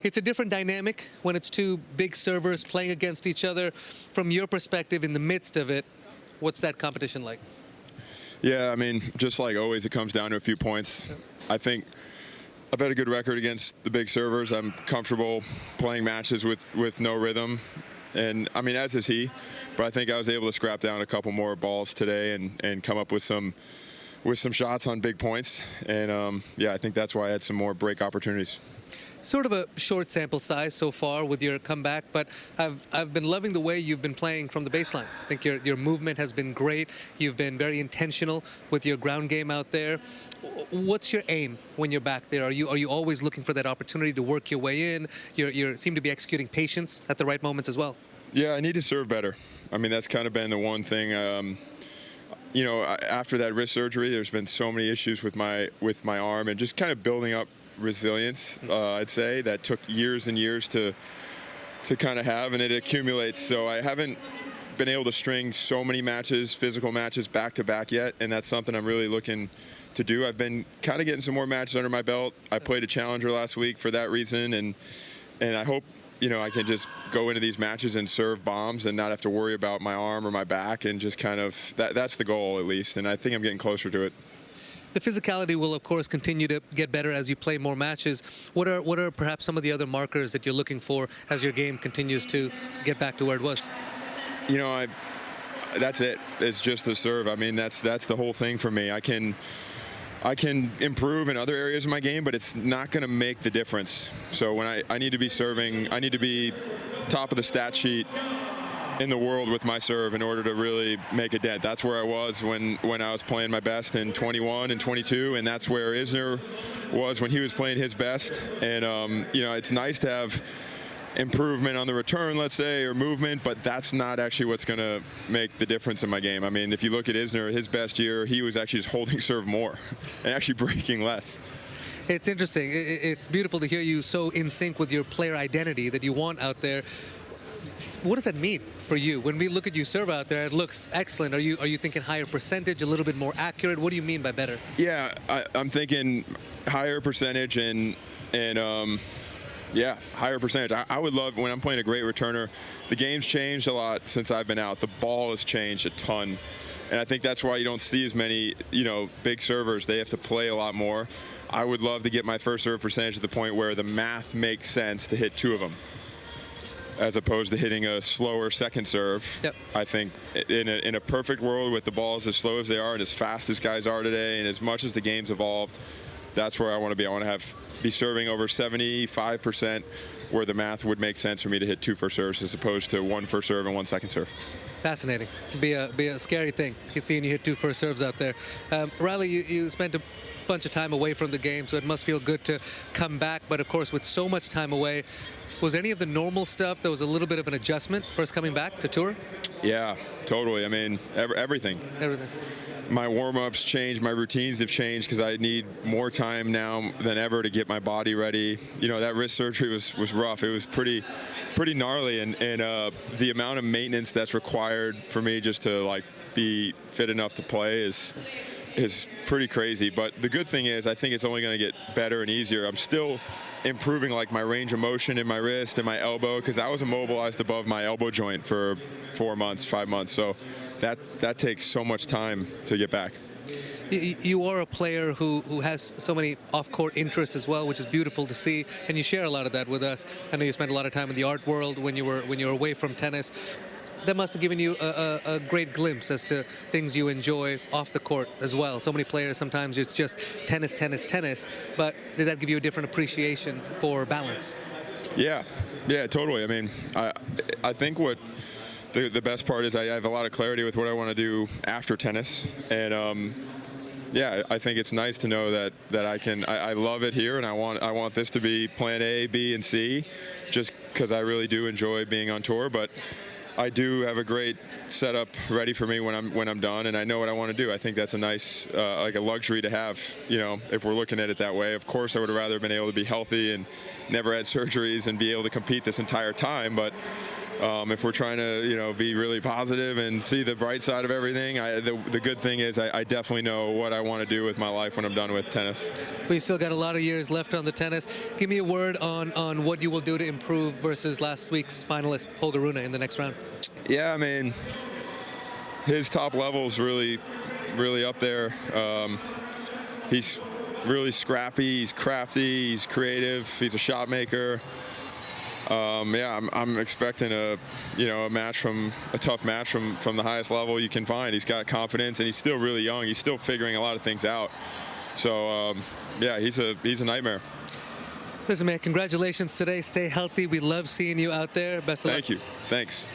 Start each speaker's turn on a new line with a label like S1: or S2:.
S1: It's a different dynamic when it's two big servers playing against each other. From your perspective, in the midst of it, what's that competition like?
S2: Yeah, I mean, just like always, it comes down to a few points. I think I've had a good record against the big servers. I'm comfortable playing matches with no rhythm. And, I mean, as is he. But I think I was able to scrap down a couple more balls today and come up with some shots on big points. And, yeah, I think that's why I had some more break opportunities.
S1: Sort of a short sample size so far with your comeback, but I've been loving the way you've been playing from the baseline. I think your movement has been great. You've been very intentional with your ground game out there. What's your aim when you're back there? Are you always looking for that opportunity to work your way in? You seem to be executing patience at the right moments as well.
S2: Yeah, I need to serve better. I mean, that's kind of been the one thing. You know, after that wrist surgery, there's been so many issues with my arm and just kind of building up resilience, I'd say, that took years and years to kind of have, and it accumulates. So I haven't been able to string so many matches, physical matches, back to back yet, and that's something I'm really looking to do. I've been kind of getting some more matches under my belt. I played a challenger last week for that reason, and I hope, you know, I can just go into these matches and serve bombs and not have to worry about my arm or my back, and just kind of that's the goal, at least, and I think I'm getting closer to it.
S1: The physicality will, of course, continue to get better as you play more matches. What are perhaps some of the other markers that you're looking for as your game continues to get back to where it was?
S2: You know, that's it. It's just the serve. I mean, that's the whole thing for me. I can improve in other areas of my game, but it's not going to make the difference. So when I need to be serving, I need to be top of the stat sheet in the world with my serve in order to really make a dent. That's where I was when I was playing my best in 21 and 22, and that's where Isner was when he was playing his best. And you know, it's nice to have improvement on the return, let's say, or movement, but that's not actually what's going to make the difference in my game. I mean, if you look at Isner, his best year, he was actually just holding serve more and actually breaking less.
S1: It's interesting. It's beautiful to hear you so in sync with your player identity that you want out there. What does that mean for you? When we look at you serve out there, it looks excellent. Are you thinking higher percentage, a little bit more accurate? What do you mean by better?
S2: Yeah, I'm thinking higher percentage and yeah, higher percentage. I would love, when I'm playing a great returner, the game's changed a lot since I've been out. The ball has changed a ton. And I think that's why you don't see as many, you know, big servers. They have to play a lot more. I would love to get my first serve percentage to the point where the math makes sense to hit 2 of them, as opposed to hitting a slower second serve. Yep. I think in a perfect world with the balls as slow as they are and as fast as guys are today, and as much as the game's evolved, that's where I want to be. I want to be serving over 75%, where the math would make sense for me to hit 2 first serves as opposed to 1 first serve and 1 second serve.
S1: Fascinating. Be a scary thing. You can see you hit 2 first serves out there. Reilly, you spent a bunch of time away from the game, so it must feel good to come back. But of course, with so much time away, was any of the normal stuff that was a little bit of an adjustment first coming back to tour?
S2: Yeah, totally. I mean, everything.
S1: Everything.
S2: My warm-ups changed, my routines have changed because I need more time now than ever to get my body ready. You know, that wrist surgery was rough. It was pretty gnarly, and the amount of maintenance that's required for me just to like be fit enough to play is pretty crazy. But the good thing is, I think it's only going to get better and easier. I'm still improving like my range of motion in my wrist and my elbow, because I was immobilized above my elbow joint for 4 months, 5 months. So that takes so much time to get back.
S1: You are a player who has so many off-court interests as well, which is beautiful to see, and you share a lot of that with us. I know you spent a lot of time in the art world when you were away from tennis. That must have given you a great glimpse as to things you enjoy off the court as well. So many players, sometimes it's just tennis, tennis, tennis, but did that give you a different appreciation for balance?
S2: Yeah, totally. I mean, I think what the best part is I have a lot of clarity with what I want to do after tennis, and yeah, I think it's nice to know that I love it here, and I want this to be plan A, B, and C, just because I really do enjoy being on tour. But I do have a great setup ready for me when I'm done, and I know what I want to do. I think that's a nice, like a luxury to have, you know, if we're looking at it that way. Of course, I would have rather been able to be healthy and never had surgeries and be able to compete this entire time, but if we're trying to, be really positive and see the bright side of everything, the good thing is I definitely know what I want to do with my life when I'm done with tennis.
S1: We still got a lot of years left on the tennis. Give me a word on what you will do to improve versus last week's finalist, Holger Rune, in the next round.
S2: Yeah, I mean, his top level is really up there. He's really scrappy, he's crafty, he's creative, he's a shot maker. I'm expecting a tough match from the highest level you can find. He's got confidence and he's still really young. He's still figuring a lot of things out. So he's a nightmare.
S1: Listen, man, congratulations today. Stay healthy. We love seeing you out there. Best of luck.
S2: Thank you. Thanks.